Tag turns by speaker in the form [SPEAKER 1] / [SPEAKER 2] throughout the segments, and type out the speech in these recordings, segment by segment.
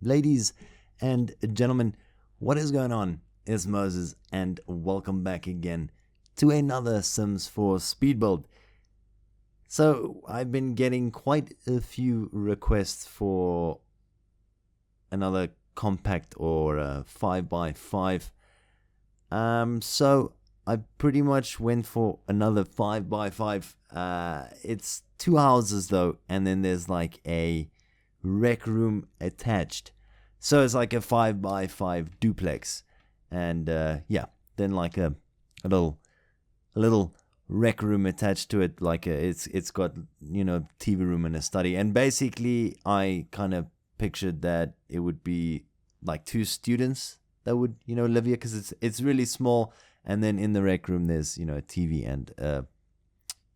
[SPEAKER 1] Ladies and gentlemen, what is going on? It's Moses, and welcome back again to another Sims 4 speed build. So, I've been getting quite a few requests for another compact or 5x5. So I pretty much went for another 5x5. It's two houses though, and then there's like a rec room attached. So it's like a 5x5 duplex, and then like a little rec room attached to it. Like it's got TV room and a study, and basically I kind of pictured that it would be like two students that would live here, because it's really small. And then in the rec room there's a TV and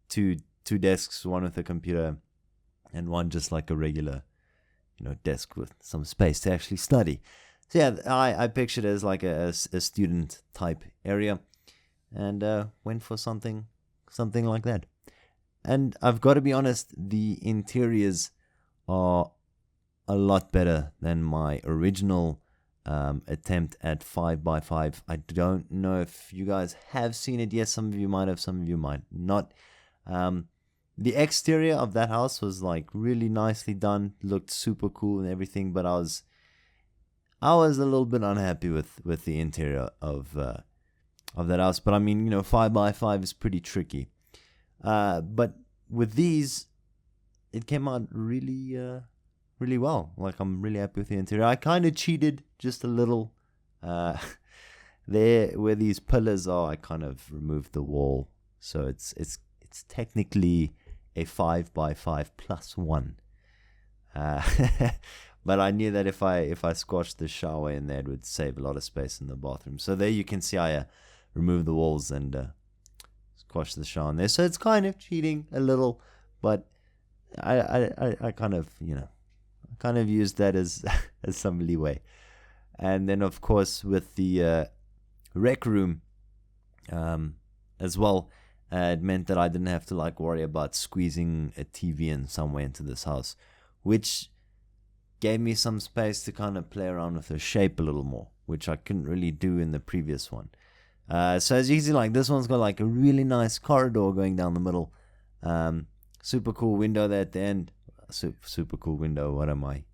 [SPEAKER 1] two desks, one with a computer and one just like a regular desk with some space to actually study. So yeah, I pictured it as like a student type area, and went for something like that. And I've got to be honest, the interiors are a lot better than my original attempt at 5x5. I don't know if you guys have seen it. Yes, some of you might have, some of you might not. The exterior of that house was like really nicely done, looked super cool and everything, but I was a little bit unhappy with the interior of that house. But I mean, 5x5 is pretty tricky. But with these, it came out really well. Like, I'm really happy with the interior. I kind of cheated just a little. There where these pillars are, I kind of removed the wall, so it's technically a 5x5 plus one. But I knew that if I squashed the shower in there, it would save a lot of space in the bathroom. So there you can see I removed the walls and squashed the shower in there. So it's kind of cheating a little, but I kind of used that as some leeway. And then of course with the rec room as well, it meant that I didn't have to worry about squeezing a TV in somewhere into this house, which gave me some space to kind of play around with the shape a little more, which I couldn't really do in the previous one. So as you can see, this one's got a really nice corridor going down the middle. Super cool window there at the end. Super cool window. What am I?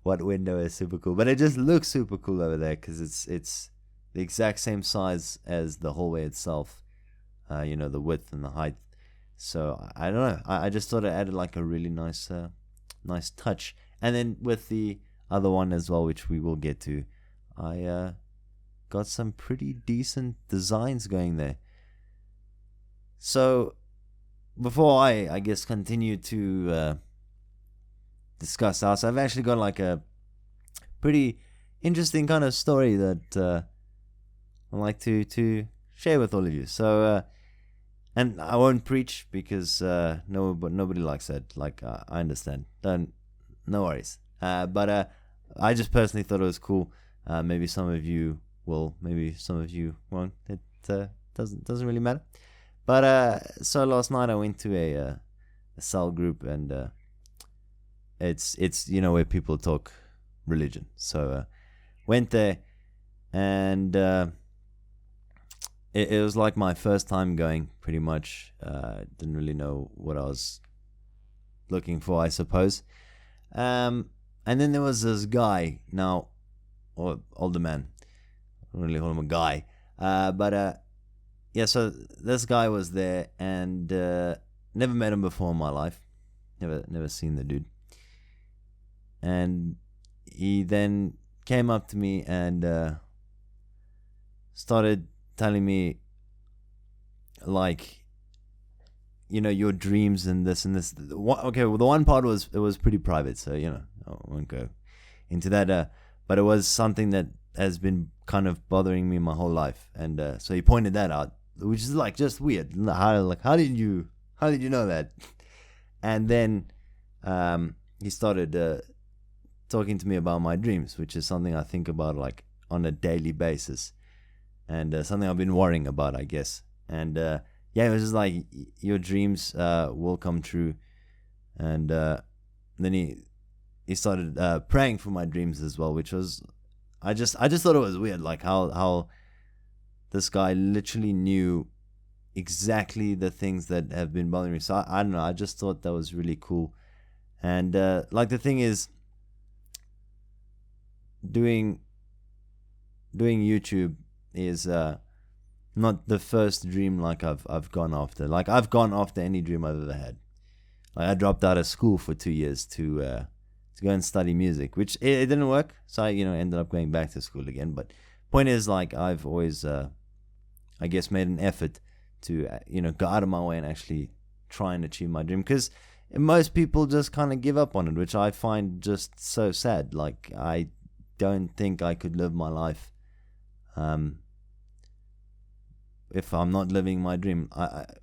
[SPEAKER 1] What window is super cool? But it just looks super cool over there because it's the exact same size as the hallway itself. The width and the height. So I don't know. I just thought it added a really nice touch. And then with the other one as well, which we will get to, I got some pretty decent designs going there. So before I guess continue to discuss us, I've actually got a pretty interesting kind of story that I'd like to share with all of you. So and I won't preach because nobody likes that. I understand. No worries. But I just personally thought it was cool. Maybe some of you will. Maybe some of you won't. It doesn't really matter. But so last night I went to a cell group, and it's where people talk religion. So went there, and it was like my first time going, pretty much. Didn't really know what I was looking for, I suppose. And then there was this guy, or older man. I don't really call him a guy. But yeah, so this guy was there, and never met him before in my life. Never seen the dude. And he then came up to me and started telling me your dreams and this and this. Okay, well, the one part was pretty private, so I won't go into that. But it was something that has been kind of bothering me my whole life, and so he pointed that out, which is just weird. How did you know that? And then he started talking to me about my dreams, which is something I think about on a daily basis, and something I've been worrying about, I guess. And yeah, it was just your dreams will come true. And then he he started praying for my dreams as well, which was I just thought it was weird, like how this guy literally knew exactly the things that have been bothering me. So I don't know. I just thought that was really cool. And like the thing is, doing YouTube is not the first dream like I've gone after. Like I've gone after any dream I've ever had. Like I dropped out of school for 2 years to go and study music, which it didn't work. So I ended up going back to school again. But point is, like, I've always I guess made an effort to go out of my way and actually try and achieve my dream, because most people just kind of give up on it, which I find just so sad. Like I don't think I could live my life if I'm not living my dream,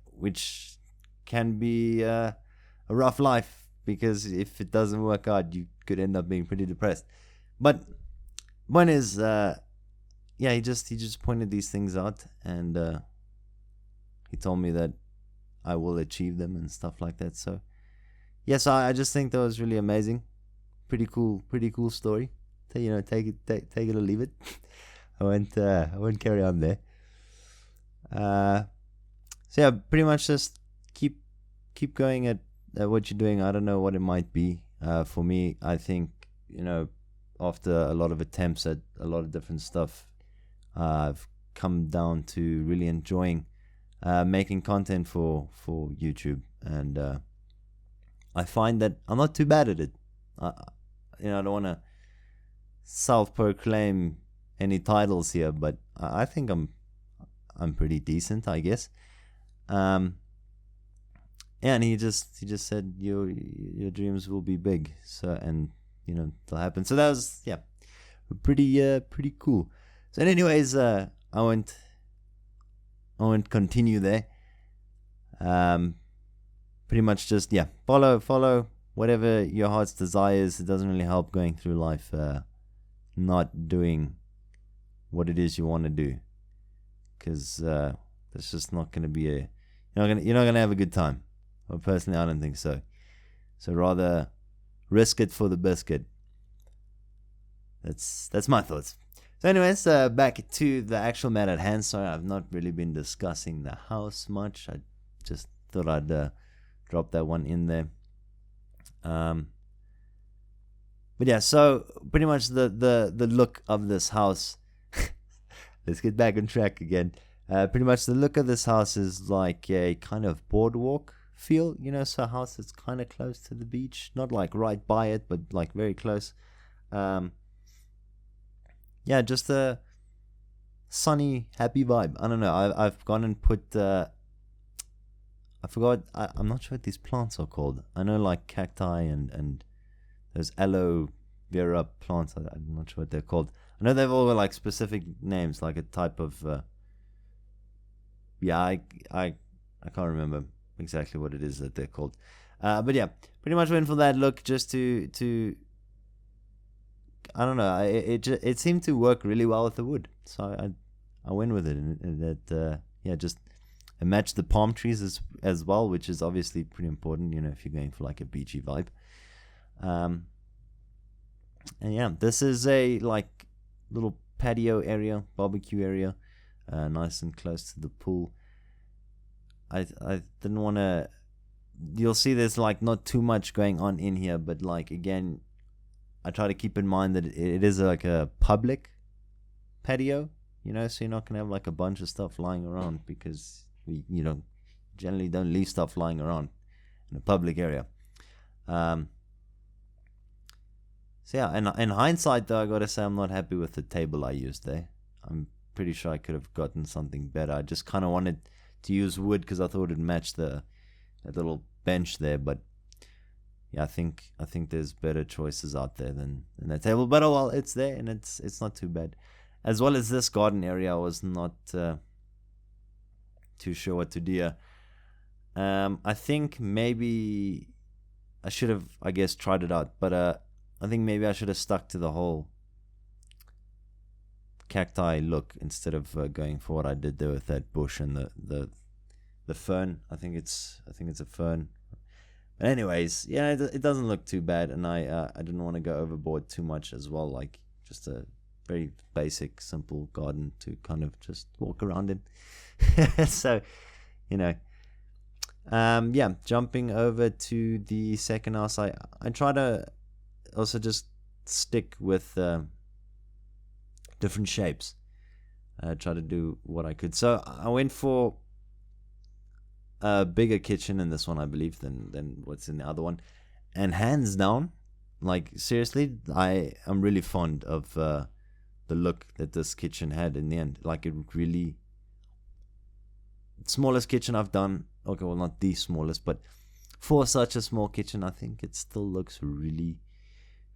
[SPEAKER 1] which can be a rough life, because if it doesn't work out, you could end up being pretty depressed. But one is he just pointed these things out, and he told me that I will achieve them and stuff like that. So yes, I just think that was really amazing. Pretty cool story. So, take it or leave it. I won't carry on there. So yeah, pretty much just keep going at what you're doing. I don't know what it might be. For me, I think, after a lot of attempts at a lot of different stuff, I've come down to really enjoying making content for YouTube, and I find that I'm not too bad at it. I don't want to self-proclaim any titles here, but I think I'm pretty decent, I guess. And he just said your dreams will be big, so, and they'll happen. So that was pretty cool. So anyways, I won't continue there. Pretty much just follow whatever your heart's desires. It doesn't really help going through life not doing what it is you want to do, because that's just not going to be you're not going to have a good time. Well, personally, I don't think so. So rather risk it for the biscuit. That's my thoughts. So anyways, back to the actual matter at hand. Sorry, I've not really been discussing the house much. I just thought I'd drop that one in there. But yeah, so pretty much the look of this house. Let's get back on track again. Pretty much the look of this house is like a kind of boardwalk feel, so a house that's kind of close to the beach, not like right by it, but like very close. Just a sunny, happy vibe. I don't know. I've gone and put. I forgot. I'm not sure what these plants are called. I know like cacti and those aloe vera plants. I'm not sure what they're called. I know they've all got like specific names, like a type of. I can't remember exactly what it is that they're called. But yeah, pretty much went for that look just to I don't know. It seemed to work really well with the wood, so I went with it, and that just it matched the palm trees as well, which is obviously pretty important, if you're going for like a beachy vibe. And yeah, this is a like little patio area, barbecue area, nice and close to the pool. I didn't want to. You'll see there's like not too much going on in here, but like again, I try to keep in mind that it is like a public patio, so you're not gonna have like a bunch of stuff lying around, because we generally don't leave stuff lying around in a public area. So yeah, in hindsight though, I gotta say I'm not happy with the table I used there. I'm pretty sure I could have gotten something better. I just kind of wanted to use wood because I thought it'd match that little bench there, but yeah, I think there's better choices out there than that table. But oh well, it's there, and it's not too bad. As well as this garden area, I was not too sure what to do here. I think maybe I should have, I guess, tried it out, but I think maybe I should have stuck to the whole cacti look instead of going for what I did there with that bush and the fern. I think it's a fern. But anyways, yeah, it doesn't look too bad, and I didn't want to go overboard too much as well. Like just a very basic, simple garden to kind of just walk around in. So, you know, yeah, jumping over to the second house, I try to also just stick with different shapes. Try to do what I could. So I went for a bigger kitchen in this one, I believe, than what's in the other one, and hands down, like seriously, I am really fond of the look that this kitchen had in the end. Like it really, smallest kitchen I've done. Okay, well, not the smallest, but for such a small kitchen, I think it still looks really,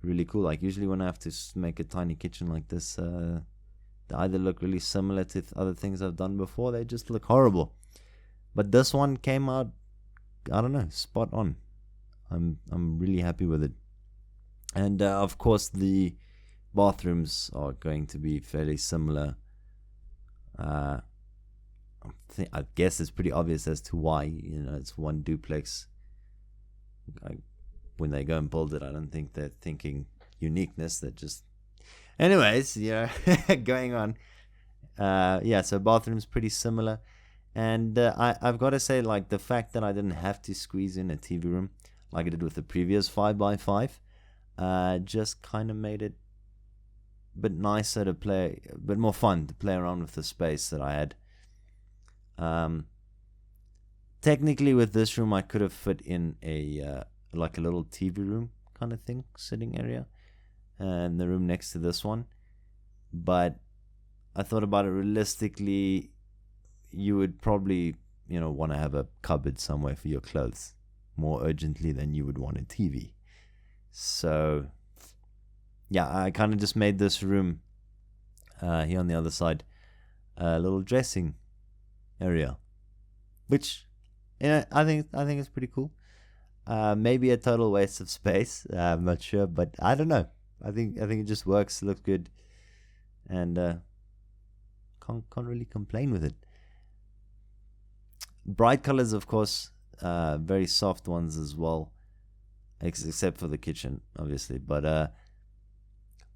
[SPEAKER 1] really cool. Like usually when I have to make a tiny kitchen like this, they either look really similar to other things I've done before, they just look horrible. But this one came out, I don't know, spot on. I'm really happy with it. And of course the bathrooms are going to be fairly similar. I guess it's pretty obvious as to why. It's one duplex. When they go and build it, I don't think they're thinking uniqueness. They're just, anyways, going on. Yeah, so bathrooms pretty similar. And I've got to say, like, the fact that I didn't have to squeeze in a TV room like I did with the previous 5x5 just kind of made it a bit nicer to play, a bit more fun to play around with the space that I had. Technically, with this room, I could have fit in a like a little TV room kind of thing, sitting area, and the room next to this one. But I thought about it realistically. You would probably, want to have a cupboard somewhere for your clothes more urgently than you would want a TV. So, yeah, I kind of just made this room here on the other side a little dressing area, which I think it's pretty cool. Maybe a total waste of space. I'm not sure, but I don't know. I think it just works, looks good, and can't really complain with it. Bright colors, of course, very soft ones as well, except for the kitchen, obviously. But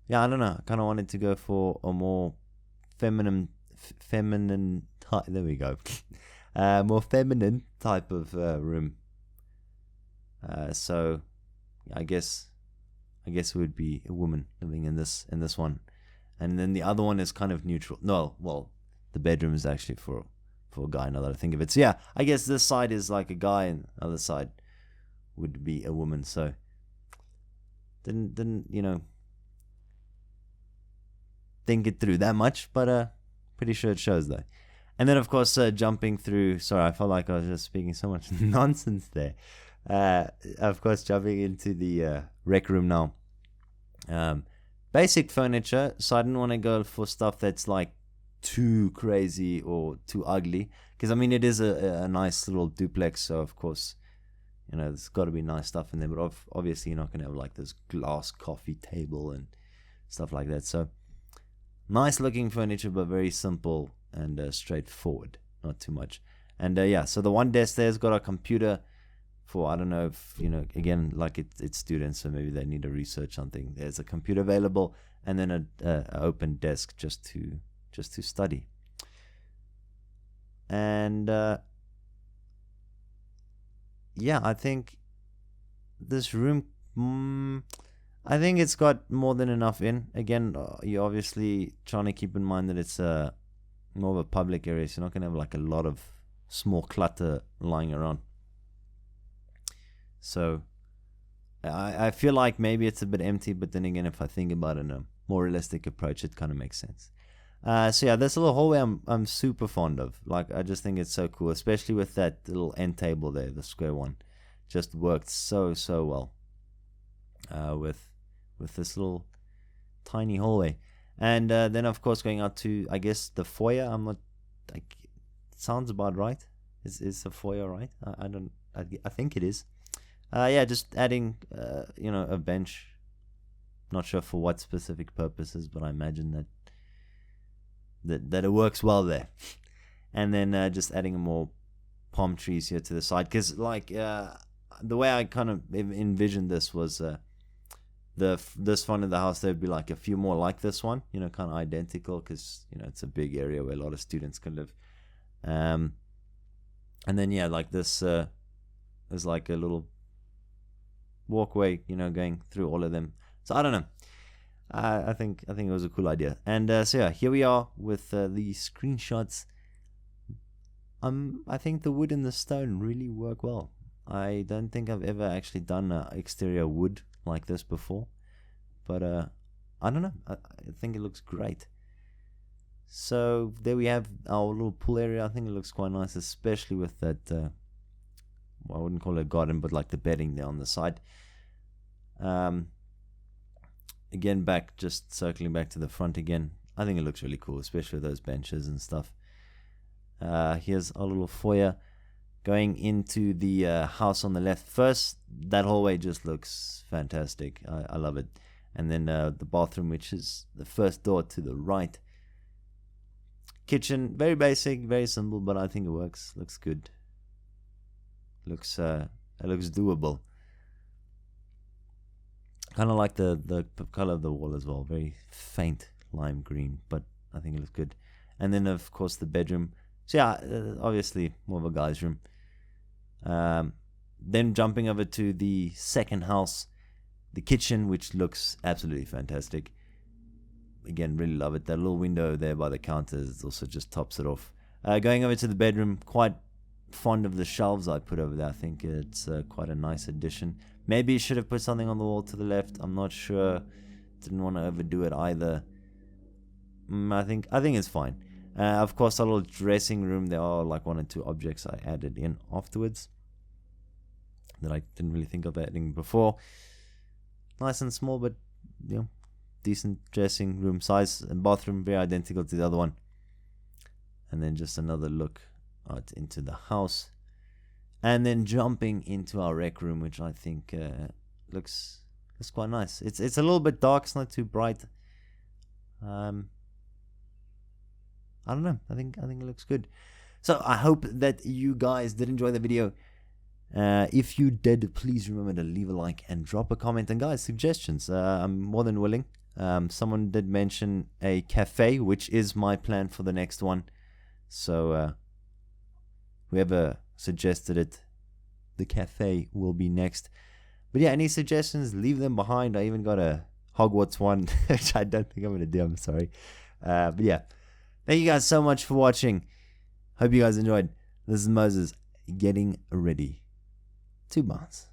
[SPEAKER 1] yeah, I don't know. I kind of wanted to go for a more feminine type. There we go. More feminine type of room. So I guess it would be a woman living in this one, and then the other one is kind of neutral. No, well, the bedroom is actually for a guy. Now that I think of it, so yeah, I guess this side is like a guy, and the other side would be a woman. So didn't think it through that much, but pretty sure it shows though. And then of course jumping through. Sorry, I felt like I was just speaking so much nonsense there. Of course, jumping into the rec room now. Basic furniture, so I didn't want to go for stuff that's like too crazy or too ugly, because I mean it is a nice little duplex, so of course there's got to be nice stuff in there, but obviously you're not going to have like this glass coffee table and stuff like that. So nice looking furniture, but very simple and straightforward, not too much. And yeah, so the one desk there's got a computer for, I don't know if again, like it's students, so maybe they need to research something. There's a computer available, and then a open desk just to study. And yeah, I think this room, I think it's got more than enough in. Again, you're obviously trying to keep in mind that it's more of a public area, so you're not going to have like a lot of small clutter lying around. So I feel like maybe it's a bit empty, but then again, if I think about it in a more realistic approach, it kind of makes sense. So yeah, this little hallway I'm super fond of. Like, I just think it's so cool, especially with that little end table there, the square one. Just worked so well with this little tiny hallway. And then of course going out to, I guess, the foyer. I'm not like, sounds about right. Is the foyer right? I think it is. Yeah, just adding a bench. Not sure for what specific purposes, but I imagine that it works well there. And then just adding more palm trees here to the side, because like I the way I kind of envisioned this was this front of the house, there'd be like a few more like this one, kind of identical, because it's a big area where a lot of students can live. And then like this is like a little walkway, going through all of them. So I don't know. I think it was a cool idea. And so yeah, here we are with the screenshots. I think the wood and the stone really work well. I don't think I've ever actually done exterior wood like this before, but I don't know. I think it looks great. So there we have our little pool area. I think it looks quite nice, especially with that. I wouldn't call it a garden, but like the bedding there on the side. Again, just circling back to the front again. I think it looks really cool, especially with those benches and stuff. Here's our little foyer going into the house on the left. First, that hallway just looks fantastic. I love it. And then the bathroom, which is the first door to the right. Kitchen, very basic, very simple, but I think it works. Looks good. It looks doable. Kind of like the color of the wall as well. Very faint lime green, but I think it looks good. And then, of course, the bedroom. So yeah, obviously more of a guy's room. Then jumping over to the second house, the kitchen, which looks absolutely fantastic. Again, really love it. That little window there by the counters also just tops it off. Going over to the bedroom, quite fond of the shelves I put over there. I think it's quite a nice addition. Maybe you should have put something on the wall to the left. I'm not sure. Didn't want to overdo it either. I think it's fine. Of course, a little dressing room. There are like 1 or 2 objects I added in afterwards that I didn't really think of adding before. Nice and small, but decent dressing room size, and bathroom very identical to the other one. And then just another look out into the house, and then jumping into our rec room, which I think looks quite nice. It's a little bit dark. It's not too bright. I don't know. I think it looks good. So I hope that you guys did enjoy the video. If you did, please remember to leave a like and drop a comment. And guys, suggestions. I'm more than willing. Someone did mention a cafe, which is my plan for the next one. So whoever suggested it, the cafe will be next. But yeah, any suggestions, leave them behind. I even got a Hogwarts one, which I don't think I'm going to do. I'm sorry. But yeah. Thank you guys so much for watching. Hope you guys enjoyed. This is Moses getting ready to bounce.